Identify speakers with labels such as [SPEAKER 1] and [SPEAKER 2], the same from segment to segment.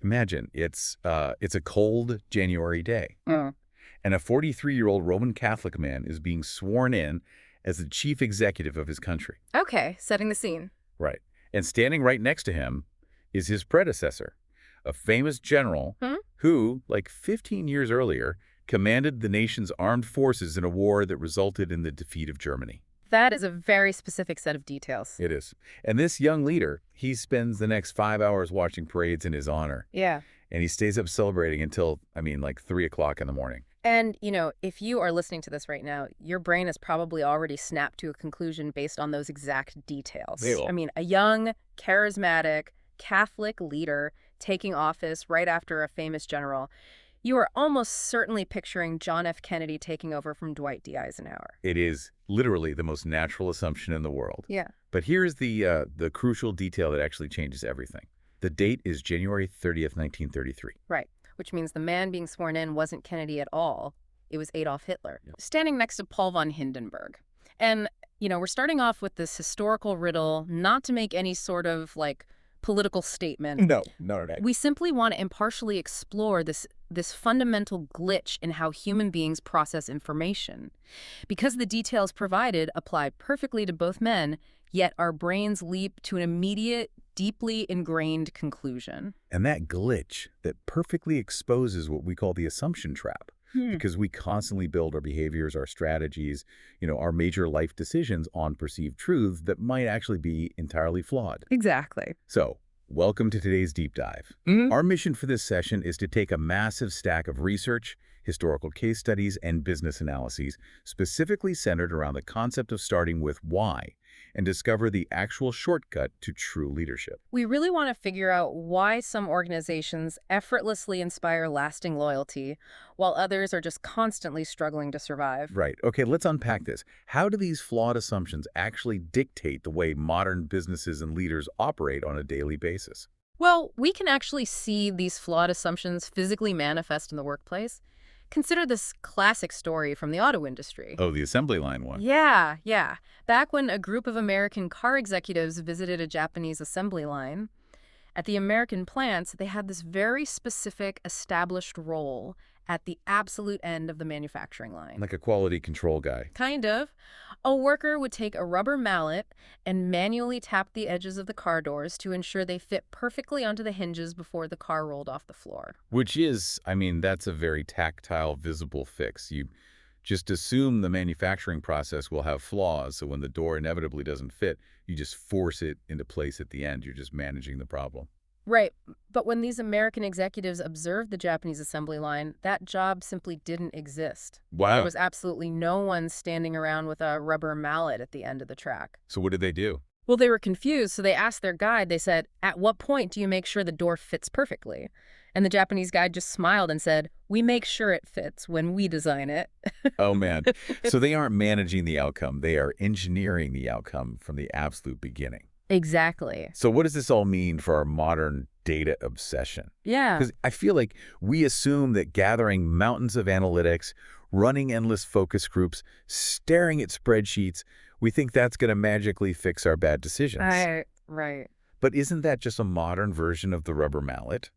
[SPEAKER 1] Imagine, it's a cold January day, and a 43-year-old Roman Catholic man is being sworn in as the chief executive of his country.
[SPEAKER 2] Okay, setting the scene.
[SPEAKER 1] Right. And standing right next to him is his predecessor, a famous general who, like 15 years earlier, commanded the nation's armed forces in a war that resulted in the defeat of Germany.
[SPEAKER 2] That is a very specific set of details.
[SPEAKER 1] It is. And this young leader, he spends the next 5 hours watching parades in his honor.
[SPEAKER 2] Yeah.
[SPEAKER 1] And he stays up celebrating until, like 3 o'clock in the morning.
[SPEAKER 2] And, if you are listening to this right now, your brain has probably already snapped to a conclusion based on those exact details. A young, charismatic, Catholic leader taking office right after a famous general. You are almost certainly picturing John F. Kennedy taking over from Dwight D. Eisenhower.
[SPEAKER 1] It is literally the most natural assumption in the world.
[SPEAKER 2] Yeah.
[SPEAKER 1] But here's the crucial detail that actually changes everything. The date is January 30th, 1933.
[SPEAKER 2] Right, which means the man being sworn in wasn't Kennedy at all. It was Adolf Hitler, standing next to Paul von Hindenburg. And, we're starting off with this historical riddle, not to make any sort of, political statement.
[SPEAKER 1] No.
[SPEAKER 2] We simply want to impartially explore this fundamental glitch in how human beings process information. Because the details provided apply perfectly to both men, yet our brains leap to an immediate, deeply ingrained conclusion.
[SPEAKER 1] And that glitch that perfectly exposes what we call the assumption trap. Because we constantly build our behaviors, our strategies, our major life decisions on perceived truths that might actually be entirely flawed.
[SPEAKER 2] Exactly.
[SPEAKER 1] So, welcome to today's deep dive. Our mission for this session is to take a massive stack of research, historical case studies, and business analyses, specifically centered around the concept of starting with why, and discover the actual shortcut to true leadership.
[SPEAKER 2] We really want to figure out why some organizations effortlessly inspire lasting loyalty, while others are just constantly struggling to survive.
[SPEAKER 1] Right. Okay, let's unpack this. How do these flawed assumptions actually dictate the way modern businesses and leaders operate on a daily basis?
[SPEAKER 2] Well, we can actually see these flawed assumptions physically manifest in the workplace. Consider this classic story from the auto industry.
[SPEAKER 1] Oh, the assembly line one.
[SPEAKER 2] Yeah. Back when a group of American car executives visited a Japanese assembly line, at the American plants, they had this very specific established role at the absolute end of the manufacturing line.
[SPEAKER 1] Like a quality control guy.
[SPEAKER 2] Kind of. A worker would take a rubber mallet and manually tap the edges of the car doors to ensure they fit perfectly onto the hinges before the car rolled off the floor.
[SPEAKER 1] Which is, that's a very tactile, visible fix. You just assume the manufacturing process will have flaws, so when the door inevitably doesn't fit, you just force it into place at the end. You're just managing the problem.
[SPEAKER 2] Right. But when these American executives observed the Japanese assembly line, that job simply didn't exist.
[SPEAKER 1] Wow.
[SPEAKER 2] There was absolutely no one standing around with a rubber mallet at the end of the track.
[SPEAKER 1] So what did they do?
[SPEAKER 2] Well, they were confused, so they asked their guide. They said, "At what point do you make sure the door fits perfectly?" And the Japanese guide just smiled and said, "We make sure it fits when we design it."
[SPEAKER 1] Oh, man. So they aren't managing the outcome. They are engineering the outcome from the absolute beginning.
[SPEAKER 2] Exactly.
[SPEAKER 1] So what does this all mean for our modern data obsession?
[SPEAKER 2] Yeah.
[SPEAKER 1] Because I feel like we assume that gathering mountains of analytics, running endless focus groups, staring at spreadsheets, we think that's going to magically fix our bad decisions.
[SPEAKER 2] Right.
[SPEAKER 1] But isn't that just a modern version of the rubber mallet?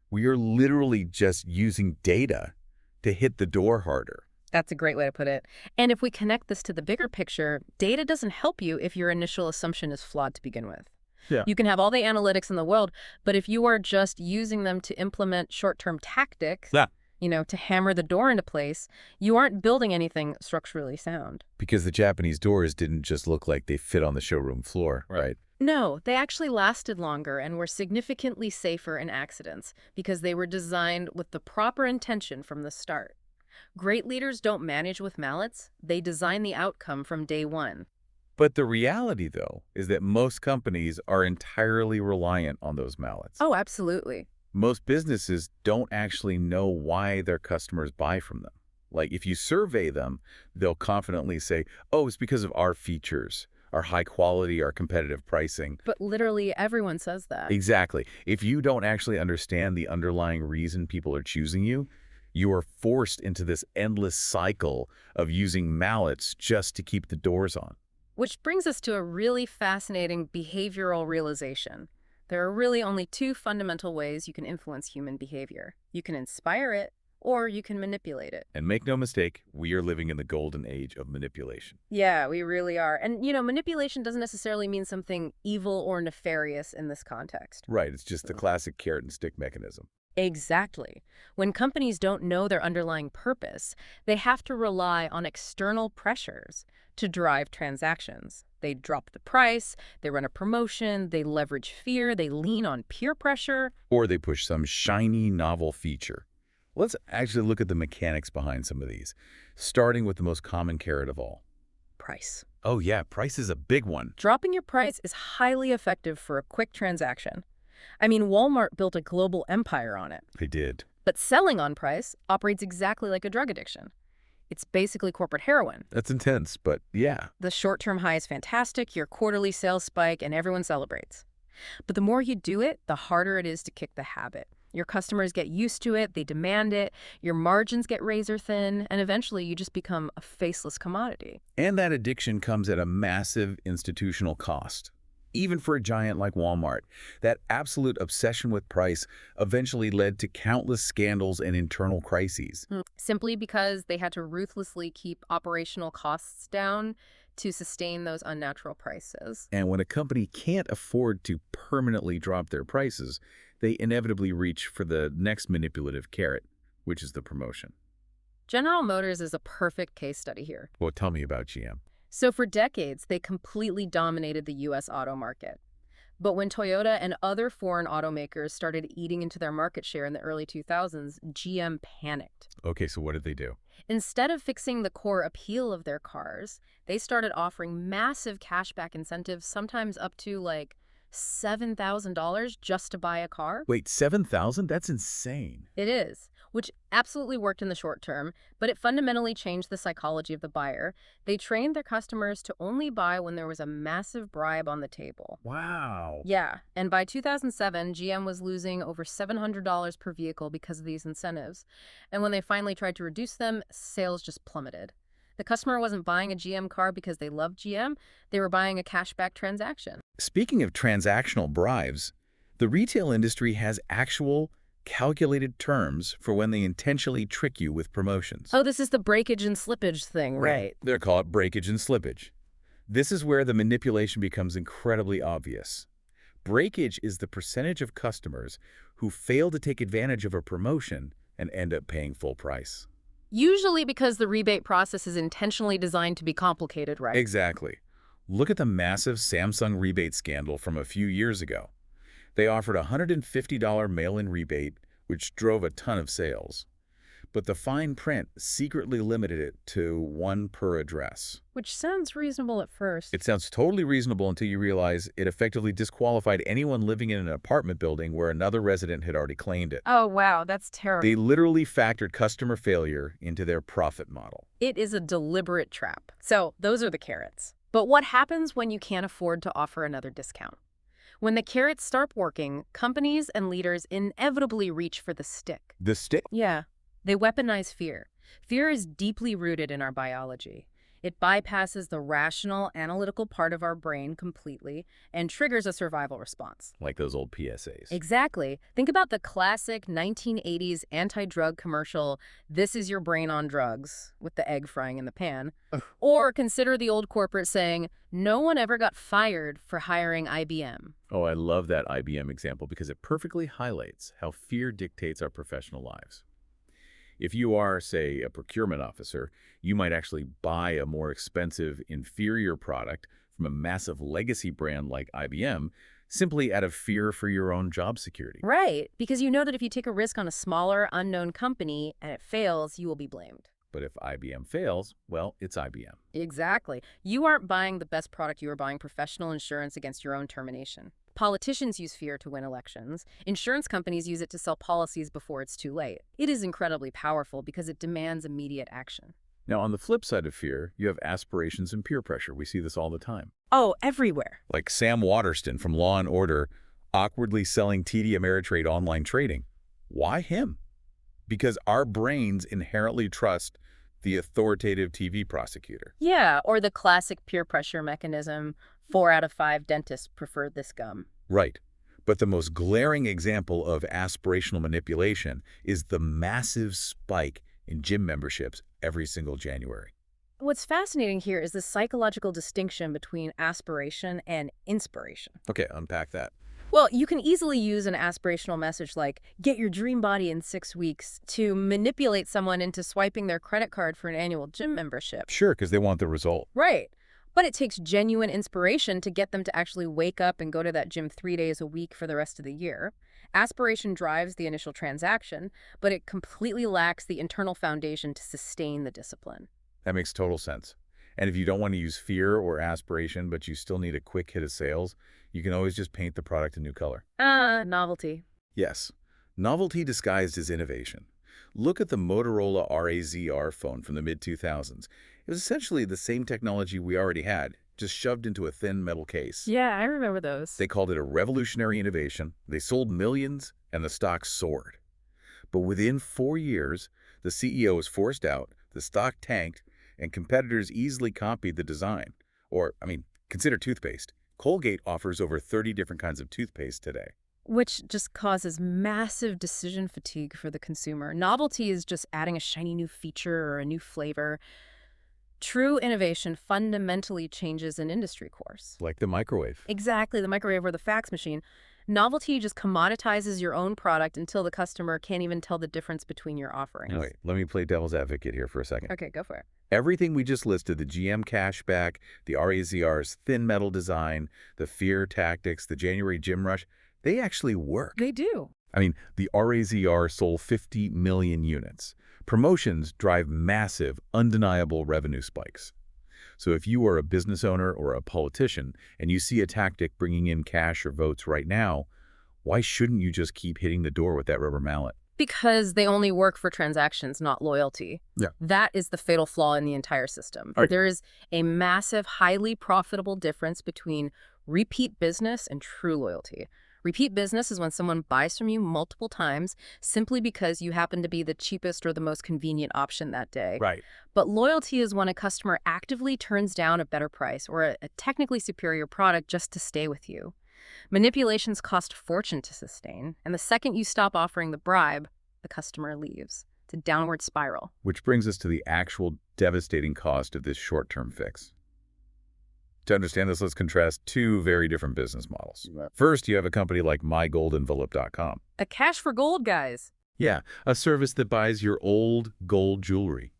[SPEAKER 1] We are literally just using data to hit the door harder.
[SPEAKER 2] That's a great way to put it. And if we connect this to the bigger picture, data doesn't help you if your initial assumption is flawed to begin with.
[SPEAKER 1] Yeah.
[SPEAKER 2] You can have all the analytics in the world, but if you are just using them to implement short-term tactics, to hammer the door into place, you aren't building anything structurally sound.
[SPEAKER 1] Because the Japanese doors didn't just look like they fit on the showroom floor, right?
[SPEAKER 2] No, they actually lasted longer and were significantly safer in accidents because they were designed with the proper intention from the start. Great leaders don't manage with mallets. They design the outcome from day one.
[SPEAKER 1] But the reality, though, is that most companies are entirely reliant on those mallets.
[SPEAKER 2] Oh, absolutely.
[SPEAKER 1] Most businesses don't actually know why their customers buy from them. Like, if you survey them, they'll confidently say, oh, it's because of our features, our high quality, our competitive pricing.
[SPEAKER 2] But literally everyone says that.
[SPEAKER 1] Exactly. If you don't actually understand the underlying reason people are choosing you, you are forced into this endless cycle of using mallets just to keep the doors on.
[SPEAKER 2] Which brings us to a really fascinating behavioral realization. There are really only two fundamental ways you can influence human behavior. You can inspire it, or you can manipulate it.
[SPEAKER 1] And make no mistake, we are living in the golden age of manipulation.
[SPEAKER 2] Yeah, we really are. And, manipulation doesn't necessarily mean something evil or nefarious in this context.
[SPEAKER 1] Right, it's just the classic carrot and stick mechanism.
[SPEAKER 2] Exactly. When companies don't know their underlying purpose, they have to rely on external pressures to drive transactions. They drop the price, they run a promotion, they leverage fear, they lean on peer pressure.
[SPEAKER 1] Or they push some shiny, novel feature. Let's actually look at the mechanics behind some of these, starting with the most common carrot of all.
[SPEAKER 2] Price.
[SPEAKER 1] Oh yeah, price is a big one.
[SPEAKER 2] Dropping your price is highly effective for a quick transaction. I mean, Walmart built a global empire on it.
[SPEAKER 1] They did.
[SPEAKER 2] But selling on price operates exactly like a drug addiction. It's basically corporate heroin.
[SPEAKER 1] That's intense, but yeah.
[SPEAKER 2] The short-term high is fantastic, your quarterly sales spike, and everyone celebrates. But the more you do it, the harder it is to kick the habit. Your customers get used to it, they demand it, your margins get razor thin, and eventually you just become a faceless commodity.
[SPEAKER 1] And that addiction comes at a massive institutional cost. Even for a giant like Walmart, that absolute obsession with price eventually led to countless scandals and internal crises.
[SPEAKER 2] Simply because they had to ruthlessly keep operational costs down to sustain those unnatural prices.
[SPEAKER 1] And when a company can't afford to permanently drop their prices, they inevitably reach for the next manipulative carrot, which is the promotion.
[SPEAKER 2] General Motors is a perfect case study here.
[SPEAKER 1] Well, tell me about GM.
[SPEAKER 2] So for decades, they completely dominated the U.S. auto market. But when Toyota and other foreign automakers started eating into their market share in the early 2000s, GM panicked.
[SPEAKER 1] Okay, so what did they do?
[SPEAKER 2] Instead of fixing the core appeal of their cars, they started offering massive cashback incentives, sometimes up to like $7,000 just to buy a car.
[SPEAKER 1] Wait, $7,000? That's insane.
[SPEAKER 2] It is, which absolutely worked in the short term, but it fundamentally changed the psychology of the buyer. They trained their customers to only buy when there was a massive bribe on the table.
[SPEAKER 1] Wow.
[SPEAKER 2] Yeah, and by 2007, GM was losing over $700 per vehicle because of these incentives. And when they finally tried to reduce them, sales just plummeted. The customer wasn't buying a GM car because they loved GM, they were buying a cashback transaction.
[SPEAKER 1] Speaking of transactional bribes, the retail industry has actual calculated terms for when they intentionally trick you with promotions.
[SPEAKER 2] Oh, this is the breakage and slippage thing, right?
[SPEAKER 1] They're called breakage and slippage. This is where the manipulation becomes incredibly obvious. Breakage is the percentage of customers who fail to take advantage of a promotion and end up paying full price.
[SPEAKER 2] Usually because the rebate process is intentionally designed to be complicated, right?
[SPEAKER 1] Exactly. Look at the massive Samsung rebate scandal from a few years ago. They offered a $150 mail-in rebate, which drove a ton of sales. But the fine print secretly limited it to one per address.
[SPEAKER 2] Which sounds reasonable at first.
[SPEAKER 1] It sounds totally reasonable until you realize it effectively disqualified anyone living in an apartment building where another resident had already claimed it.
[SPEAKER 2] Oh, wow, that's terrible.
[SPEAKER 1] They literally factored customer failure into their profit model.
[SPEAKER 2] It is a deliberate trap. So those are the carrots. But what happens when you can't afford to offer another discount? When the carrots start working, companies and leaders inevitably reach for the stick.
[SPEAKER 1] The stick?
[SPEAKER 2] Yeah. They weaponize fear. Fear is deeply rooted in our biology. It bypasses the rational, analytical part of our brain completely and triggers a survival response.
[SPEAKER 1] Like those old PSAs.
[SPEAKER 2] Exactly. Think about the classic 1980s anti-drug commercial, "This is your brain on drugs," with the egg frying in the pan. Or consider the old corporate saying, "No one ever got fired for hiring IBM."
[SPEAKER 1] Oh, I love that IBM example because it perfectly highlights how fear dictates our professional lives. If you are, say, a procurement officer, you might actually buy a more expensive, inferior product from a massive legacy brand like IBM simply out of fear for your own job security.
[SPEAKER 2] Right, because you know that if you take a risk on a smaller, unknown company and it fails, you will be blamed.
[SPEAKER 1] But if IBM fails, well, it's IBM.
[SPEAKER 2] Exactly. You aren't buying the best product, you are buying professional insurance against your own termination. Politicians use fear to win elections. Insurance companies use it to sell policies before it's too late. It is incredibly powerful because it demands immediate action.
[SPEAKER 1] Now, on the flip side of fear, you have aspirations and peer pressure. We see this all the time.
[SPEAKER 2] Oh, everywhere.
[SPEAKER 1] Like Sam Waterston from Law & Order awkwardly selling TD Ameritrade online trading. Why him? Because our brains inherently trust the authoritative TV prosecutor.
[SPEAKER 2] Yeah, or the classic peer pressure mechanism, 4 out of 5 dentists prefer this gum.
[SPEAKER 1] Right. But the most glaring example of aspirational manipulation is the massive spike in gym memberships every single January.
[SPEAKER 2] What's fascinating here is the psychological distinction between aspiration and inspiration.
[SPEAKER 1] Okay, unpack that.
[SPEAKER 2] Well, you can easily use an aspirational message like, get your dream body in 6 weeks, to manipulate someone into swiping their credit card for an annual gym membership.
[SPEAKER 1] Sure, because they want the result.
[SPEAKER 2] Right. But it takes genuine inspiration to get them to actually wake up and go to that gym 3 days a week for the rest of the year. Aspiration drives the initial transaction, but it completely lacks the internal foundation to sustain the discipline.
[SPEAKER 1] That makes total sense. And if you don't want to use fear or aspiration, but you still need a quick hit of sales, you can always just paint the product a new color.
[SPEAKER 2] Novelty.
[SPEAKER 1] Yes, novelty disguised as innovation. Look at the Motorola RAZR phone from the mid-2000s. It was essentially the same technology we already had, just shoved into a thin metal case.
[SPEAKER 2] Yeah, I remember those.
[SPEAKER 1] They called it a revolutionary innovation. They sold millions, and the stock soared. But within 4 years, the CEO was forced out, the stock tanked, and competitors easily copied the design. Or, consider toothpaste. Colgate offers over 30 different kinds of toothpaste today.
[SPEAKER 2] Which just causes massive decision fatigue for the consumer. Novelty is just adding a shiny new feature or a new flavor. True innovation fundamentally changes an industry course.
[SPEAKER 1] Like the microwave.
[SPEAKER 2] Exactly, the microwave or the fax machine. Novelty just commoditizes your own product until the customer can't even tell the difference between your offerings.
[SPEAKER 1] Wait, let me play devil's advocate here for a second.
[SPEAKER 2] Okay, go for it.
[SPEAKER 1] Everything we just listed, the GM cashback, the RAZR's thin metal design, the fear tactics, the January gym rush, they actually work.
[SPEAKER 2] They do.
[SPEAKER 1] The RAZR sold 50 million units. Promotions drive massive, undeniable revenue spikes. So if you are a business owner or a politician and you see a tactic bringing in cash or votes right now, why shouldn't you just keep hitting the door with that rubber mallet?
[SPEAKER 2] Because they only work for transactions, not loyalty.
[SPEAKER 1] Yeah.
[SPEAKER 2] That is the fatal flaw in the entire system.
[SPEAKER 1] Right.
[SPEAKER 2] There is a massive, highly profitable difference between repeat business and true loyalty. Repeat business is when someone buys from you multiple times simply because you happen to be the cheapest or the most convenient option that day.
[SPEAKER 1] Right.
[SPEAKER 2] But loyalty is when a customer actively turns down a better price or a technically superior product just to stay with you. Manipulations cost a fortune to sustain, and the second you stop offering the bribe, the customer leaves. It's a downward spiral.
[SPEAKER 1] Which brings us to the actual devastating cost of this short-term fix. To understand this, let's contrast two very different business models. First, you have a company like mygoldenvelope.com.
[SPEAKER 2] A cash for gold, guys.
[SPEAKER 1] Yeah, a service that buys your old gold jewelry.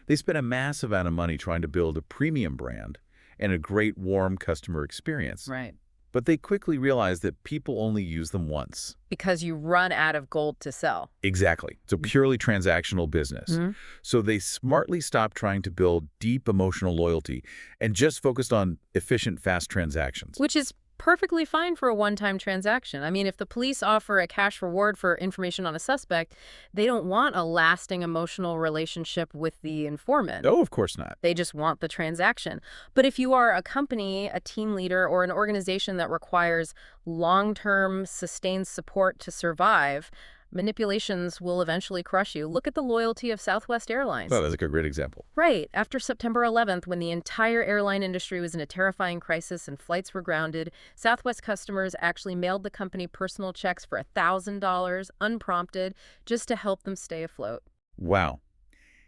[SPEAKER 1] They spend a massive amount of money trying to build a premium brand and a great, warm customer experience.
[SPEAKER 2] Right.
[SPEAKER 1] But they quickly realize that people only use them once.
[SPEAKER 2] Because you run out of gold to sell.
[SPEAKER 1] Exactly. It's a purely transactional business.
[SPEAKER 2] Mm-hmm.
[SPEAKER 1] So they smartly stopped trying to build deep emotional loyalty and just focused on efficient, fast transactions.
[SPEAKER 2] Which is perfectly fine for a one-time transaction. If the police offer a cash reward for information on a suspect, they don't want a lasting emotional relationship with the informant.
[SPEAKER 1] No, of course not.
[SPEAKER 2] They just want the transaction. But if you are a company, a team leader, or an organization that requires long-term, sustained support to survive, manipulations will eventually crush you. Look at the loyalty of Southwest Airlines.
[SPEAKER 1] Oh, that's a great example.
[SPEAKER 2] Right. After September 11th, when the entire airline industry was in a terrifying crisis and flights were grounded, Southwest customers actually mailed the company personal checks for $1,000 unprompted just to help them stay afloat.
[SPEAKER 1] Wow.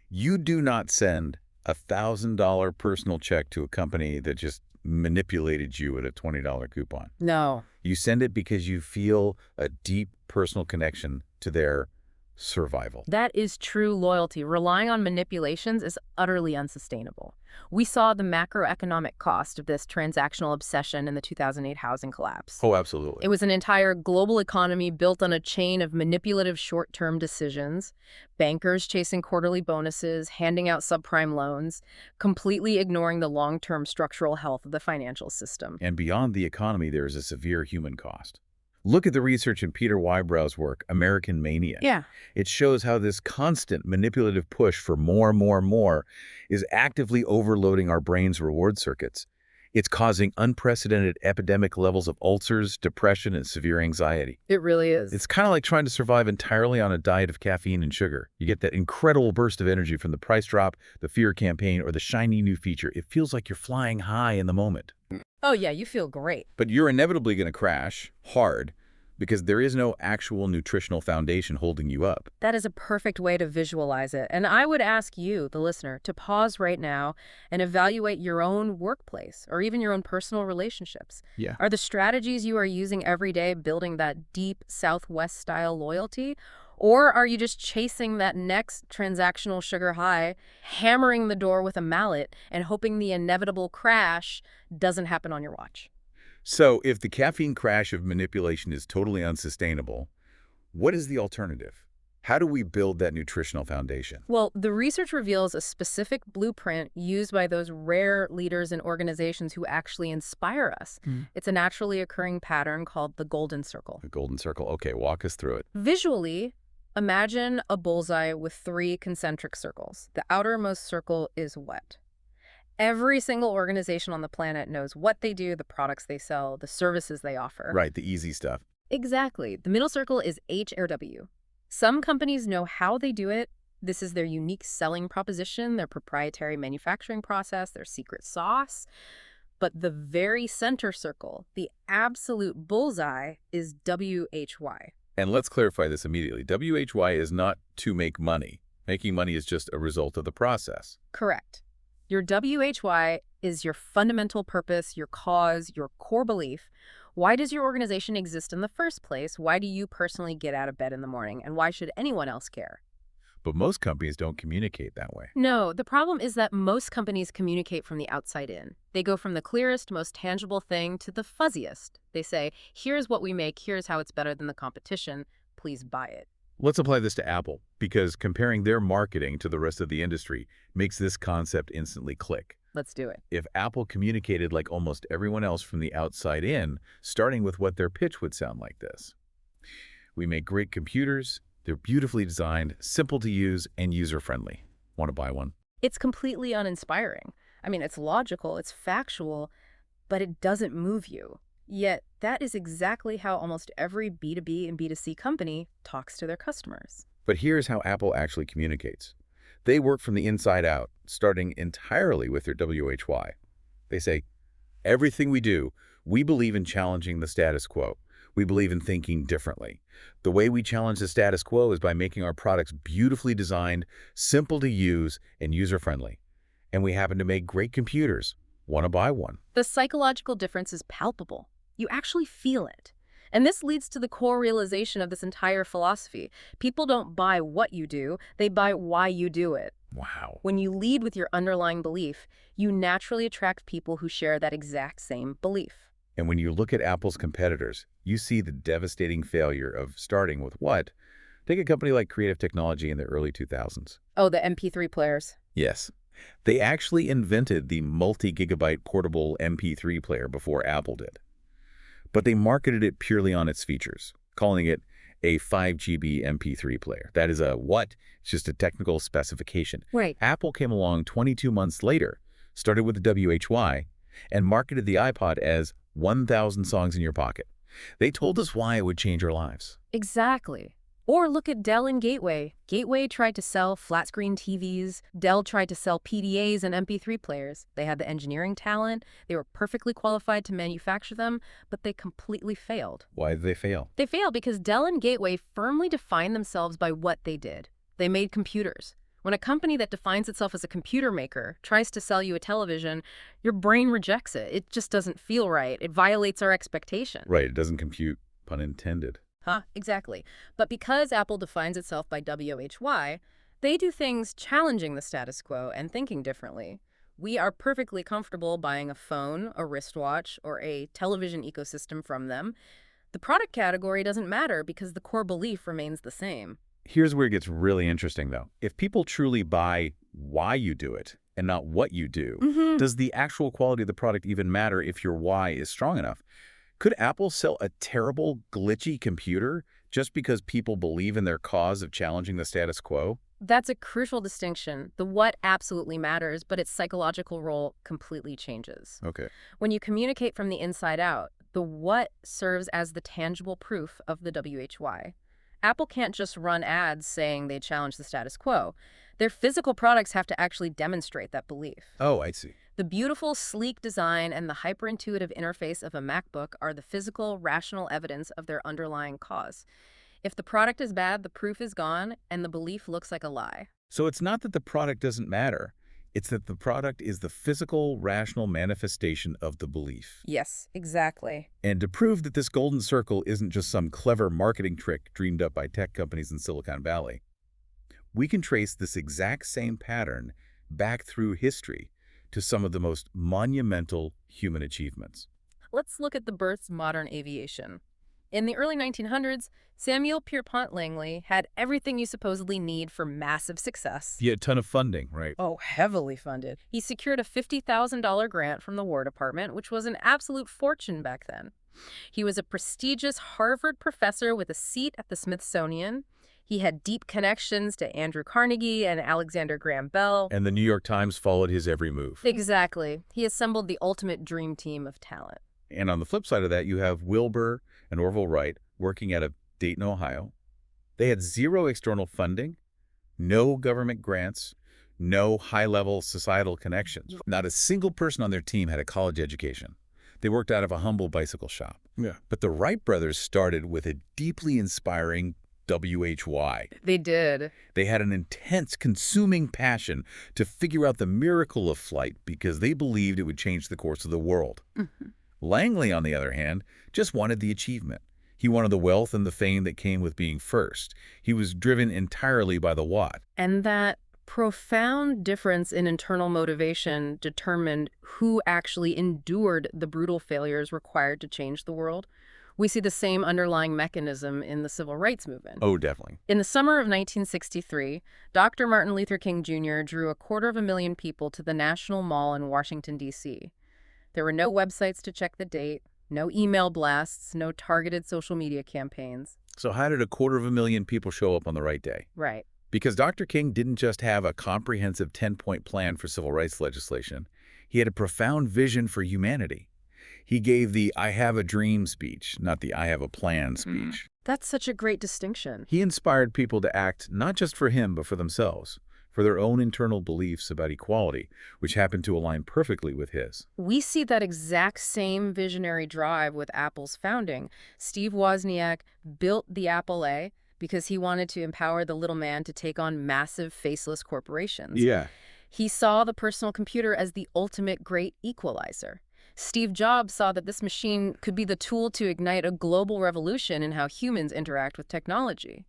[SPEAKER 1] You do not send a $1,000 personal check to a company that just manipulated you at a $20 coupon.
[SPEAKER 2] No.
[SPEAKER 1] You send it because you feel a deep personal connection to their survival.
[SPEAKER 2] That is true loyalty. Relying on manipulations is utterly unsustainable. We saw the macroeconomic cost of this transactional obsession in the 2008 housing collapse.
[SPEAKER 1] Oh, absolutely.
[SPEAKER 2] It was an entire global economy built on a chain of manipulative short-term decisions, bankers chasing quarterly bonuses, handing out subprime loans, completely ignoring the long-term structural health of the financial system.
[SPEAKER 1] And beyond the economy, there is a severe human cost. Look at the research in Peter Wybrow's work, American Mania.
[SPEAKER 2] Yeah.
[SPEAKER 1] It shows how this constant manipulative push for more is actively overloading our brain's reward circuits. It's causing unprecedented epidemic levels of ulcers, depression, and severe anxiety.
[SPEAKER 2] It really is.
[SPEAKER 1] It's kind of like trying to survive entirely on a diet of caffeine and sugar. You get that incredible burst of energy from the price drop, the fear campaign, or the shiny new feature. It feels like you're flying high in the moment.
[SPEAKER 2] Oh, yeah, you feel great.
[SPEAKER 1] But you're inevitably going to crash hard because there is no actual nutritional foundation holding you up.
[SPEAKER 2] That is a perfect way to visualize it. And I would ask you, the listener, to pause right now and evaluate your own workplace or even your own personal relationships.
[SPEAKER 1] Yeah.
[SPEAKER 2] Are the strategies you are using every day building that deep Southwest-style loyalty? Or are you just chasing that next transactional sugar high, hammering the door with a mallet, and hoping the inevitable crash doesn't happen on your watch?
[SPEAKER 1] So if the caffeine crash of manipulation is totally unsustainable, what is the alternative? How do we build that nutritional foundation?
[SPEAKER 2] Well, the research reveals a specific blueprint used by those rare leaders and organizations who actually inspire us. It's a naturally occurring pattern called the golden circle.
[SPEAKER 1] The golden circle. Okay, walk us through it.
[SPEAKER 2] Visually, imagine a bullseye with 3 concentric circles. The outermost circle is what? Every single organization on the planet knows what they do, the products they sell, the services they offer.
[SPEAKER 1] Right, the easy stuff.
[SPEAKER 2] Exactly. The middle circle is HR/W. Some companies know how they do it. This is their unique selling proposition, their proprietary manufacturing process, their secret sauce. But the very center circle, the absolute bullseye, is WHY.
[SPEAKER 1] And let's clarify this immediately. WHY is not to make money. Making money is just a result of the process.
[SPEAKER 2] Correct. Your WHY is your fundamental purpose, your cause, your core belief. Why does your organization exist in the first place? Why do you personally get out of bed in the morning? And why should anyone else care?
[SPEAKER 1] But most companies don't communicate that way.
[SPEAKER 2] No, the problem is that most companies communicate from the outside in. They go from the clearest, most tangible thing to the fuzziest. They say, here's what we make, here's how it's better than the competition, please buy it.
[SPEAKER 1] Let's apply this to Apple, because comparing their marketing to the rest of the industry makes this concept instantly click.
[SPEAKER 2] Let's do it.
[SPEAKER 1] If Apple communicated like almost everyone else from the outside in, starting with what their pitch would sound like this. We make great computers, they're beautifully designed, simple to use, and user-friendly. Want to buy one?
[SPEAKER 2] It's completely uninspiring. I mean, it's logical, it's factual, but it doesn't move you. Yet, that is exactly how almost every B2B and B2C company talks to their customers.
[SPEAKER 1] But here's how Apple actually communicates. They work from the inside out, starting entirely with their WHY. They say, everything we do, we believe in challenging the status quo. We believe in thinking differently. The way we challenge the status quo is by making our products beautifully designed, simple to use, and user-friendly. And we happen to make great computers. Want to buy one?
[SPEAKER 2] The psychological difference is palpable. You actually feel it. And this leads to the core realization of this entire philosophy. People don't buy what you do, they buy why you do it.
[SPEAKER 1] Wow.
[SPEAKER 2] When you lead with your underlying belief, you naturally attract people who share that exact same belief.
[SPEAKER 1] And when you look at Apple's competitors, you see the devastating failure of starting with what? Take a company like Creative Technology in the early 2000s.
[SPEAKER 2] Oh, the MP3 players.
[SPEAKER 1] Yes. They actually invented the multi-gigabyte portable MP3 player before Apple did. But they marketed it purely on its features, calling it a 5 GB MP3 player. That is a what? It's just a technical specification.
[SPEAKER 2] Right.
[SPEAKER 1] Apple came along 22 months later, started with the WHY, and marketed the iPod as 1,000 songs in your pocket. They told us why it would change our lives.
[SPEAKER 2] Exactly. Or look at Dell and Gateway. Gateway tried to sell flat-screen TVs. Dell tried to sell PDAs and MP3 players. They had the engineering talent. They were perfectly qualified to manufacture them, but they completely failed.
[SPEAKER 1] Why did they fail?
[SPEAKER 2] They failed because Dell and Gateway firmly defined themselves by what they did. They made computers. When a company that defines itself as a computer maker tries to sell you a television, your brain rejects it. It just doesn't feel right. It violates our expectation.
[SPEAKER 1] Right, it doesn't compute, pun intended.
[SPEAKER 2] Exactly. But because Apple defines itself by WHY, they do things challenging the status quo and thinking differently. We are perfectly comfortable buying a phone, a wristwatch, or a television ecosystem from them. The product category doesn't matter because the core belief remains the same.
[SPEAKER 1] Here's where it gets really interesting, though. If people truly buy why you do it and not what you do, does the actual quality of the product even matter if your why is strong enough? Could Apple sell a terrible, glitchy computer just because people believe in their cause of challenging the status quo?
[SPEAKER 2] That's a crucial distinction. The what absolutely matters, but its psychological role completely changes.
[SPEAKER 1] Okay.
[SPEAKER 2] When you communicate from the inside out, the what serves as the tangible proof of the WHY. Apple can't just run ads saying they challenge the status quo. Their physical products have to actually demonstrate that belief.
[SPEAKER 1] Oh, I see.
[SPEAKER 2] The beautiful, sleek design and the hyper-intuitive interface of a MacBook are the physical, rational evidence of their underlying cause. If the product is bad, the proof is gone, and the belief looks like a lie.
[SPEAKER 1] So it's not that the product doesn't matter. It's that the product is the physical, rational manifestation of the belief.
[SPEAKER 2] Yes, exactly.
[SPEAKER 1] And to prove that this golden circle isn't just some clever marketing trick dreamed up by tech companies in Silicon Valley, we can trace this exact same pattern back through history to some of the most monumental human achievements.
[SPEAKER 2] Let's look at the births of modern aviation. In the early 1900s, Samuel Pierpont Langley had everything you supposedly need for massive success.
[SPEAKER 1] He had a ton of funding, right?
[SPEAKER 2] Oh, heavily funded. He secured a $50,000 grant from the War Department, which was an absolute fortune back then. He was a prestigious Harvard professor with a seat at the Smithsonian. He had deep connections to Andrew Carnegie and Alexander Graham Bell.
[SPEAKER 1] And the New York Times followed his every move.
[SPEAKER 2] Exactly. He assembled the ultimate dream team of talent.
[SPEAKER 1] And on the flip side of that, you have Wilbur and Orville Wright working out of Dayton, Ohio. They had zero external funding, no government grants, no high-level societal connections. Not a single person on their team had a college education. They worked out of a humble bicycle shop. Yeah. But the Wright brothers started with a deeply inspiring WHY.
[SPEAKER 2] They did.
[SPEAKER 1] They had an intense, consuming passion to figure out the miracle of flight because they believed it would change the course of the world.
[SPEAKER 2] Mm-hmm.
[SPEAKER 1] Langley, on the other hand, just wanted the achievement. He wanted the wealth and the fame that came with being first. He was driven entirely by the what.
[SPEAKER 2] And that profound difference in internal motivation determined who actually endured the brutal failures required to change the world. We see the same underlying mechanism in the civil rights movement.
[SPEAKER 1] Oh, definitely.
[SPEAKER 2] In the summer of 1963, Dr. Martin Luther King Jr. drew 250,000 people to the National Mall in Washington, D.C. There were no websites to check the date, no email blasts, no targeted social media campaigns.
[SPEAKER 1] So how did 250,000 people show up on the right day?
[SPEAKER 2] Right.
[SPEAKER 1] Because Dr. King didn't just have a comprehensive 10-point plan for civil rights legislation. He had a profound vision for humanity. He gave the I have a dream speech, not the I have a plan speech.
[SPEAKER 2] That's such a great distinction.
[SPEAKER 1] He inspired people to act not just for him, but for themselves, for their own internal beliefs about equality, which happened to align perfectly with his.
[SPEAKER 2] We see that exact same visionary drive with Apple's founding. Steve Wozniak built the Apple A because he wanted to empower the little man to take on massive faceless corporations.
[SPEAKER 1] Yeah.
[SPEAKER 2] He saw the personal computer as the ultimate great equalizer. Steve Jobs saw that this machine could be the tool to ignite a global revolution in how humans interact with technology.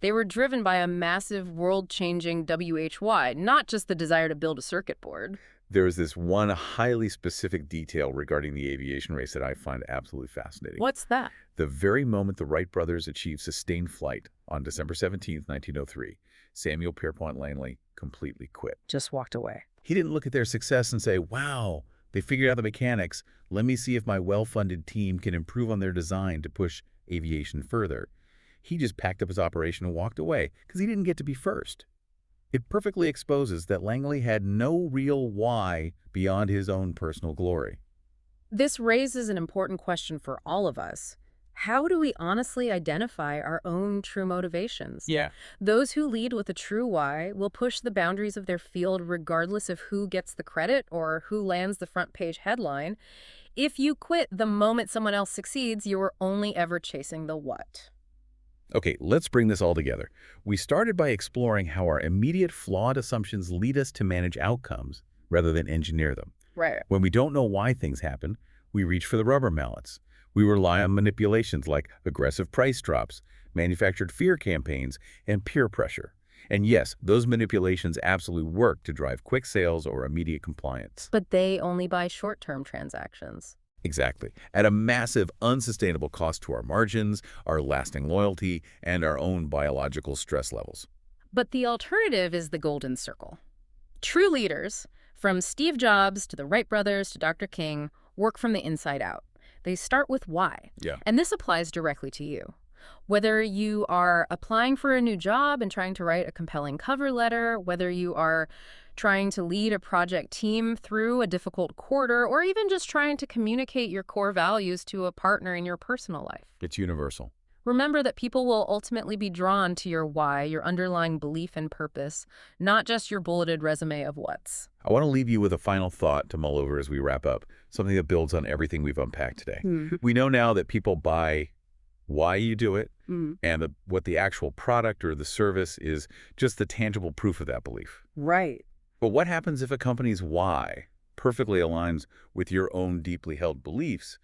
[SPEAKER 2] They were driven by a massive, world-changing WHY, not just the desire to build a circuit board.
[SPEAKER 1] There is this one highly specific detail regarding the aviation race that I find absolutely fascinating.
[SPEAKER 2] What's that?
[SPEAKER 1] The very moment the Wright brothers achieved sustained flight on December 17, 1903, Samuel Pierpont Langley completely quit.
[SPEAKER 2] Just walked away.
[SPEAKER 1] He didn't look at their success and say, wow, they figured out the mechanics. Let me see if my well-funded team can improve on their design to push aviation further. He just packed up his operation and walked away because he didn't get to be first. It perfectly exposes that Langley had no real why beyond his own personal glory.
[SPEAKER 2] This raises an important question for all of us. How do we honestly identify our own true motivations?
[SPEAKER 1] Yeah.
[SPEAKER 2] Those who lead with a true why will push the boundaries of their field regardless of who gets the credit or who lands the front page headline. If you quit the moment someone else succeeds, you are only ever chasing the what.
[SPEAKER 1] Okay, let's bring this all together. We started by exploring how our immediate flawed assumptions lead us to manage outcomes rather than engineer them.
[SPEAKER 2] Right.
[SPEAKER 1] When we don't know why things happen, we reach for the rubber mallets. We rely on manipulations like aggressive price drops, manufactured fear campaigns, and peer pressure. And yes, those manipulations absolutely work to drive quick sales or immediate compliance.
[SPEAKER 2] But they only buy short-term transactions.
[SPEAKER 1] Exactly. At a massive, unsustainable cost to our margins, our lasting loyalty, and our own biological stress levels.
[SPEAKER 2] But the alternative is the golden circle. True leaders, from Steve Jobs to the Wright brothers to Dr. King, work from the inside out. They start with why.
[SPEAKER 1] Yeah.
[SPEAKER 2] And this applies directly to you. Whether you are applying for a new job and trying to write a compelling cover letter, whether you are trying to lead a project team through a difficult quarter, or even just trying to communicate your core values to a partner in your personal life.
[SPEAKER 1] It's universal.
[SPEAKER 2] Remember that people will ultimately be drawn to your why, your underlying belief and purpose, not just your bulleted resume of what's.
[SPEAKER 1] I want to leave you with a final thought to mull over as we wrap up, something that builds on everything we've unpacked today. We know now that people buy why you do it, and what the actual product or the service is just the tangible proof of that belief.
[SPEAKER 2] Right.
[SPEAKER 1] But what happens if a company's why perfectly aligns with your own deeply held beliefs,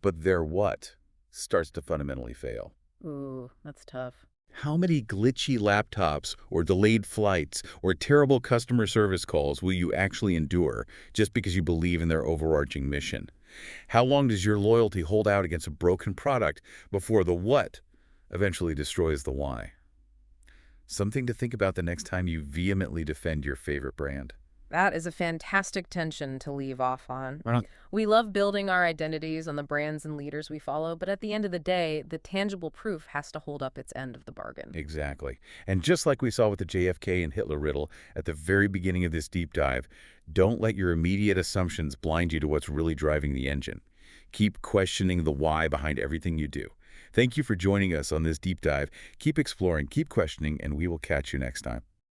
[SPEAKER 1] but their what starts to fundamentally fail?
[SPEAKER 2] Ooh, that's tough.
[SPEAKER 1] How many glitchy laptops or delayed flights or terrible customer service calls will you actually endure just because you believe in their overarching mission? How long does your loyalty hold out against a broken product before the what eventually destroys the why? Something to think about the next time you vehemently defend your favorite brand.
[SPEAKER 2] That is a fantastic tension to leave off on.
[SPEAKER 1] Well,
[SPEAKER 2] We love building our identities on the brands and leaders we follow, but at the end of the day, the tangible proof has to hold up its end of the bargain.
[SPEAKER 1] exactly. And just like we saw with the JFK and Hitler riddle at the very beginning of this deep dive, don't let your immediate assumptions blind you to what's really driving the engine. Keep questioning the why behind everything you do. Thank you for joining us on this deep dive. Keep exploring, keep questioning, and we will catch you next time.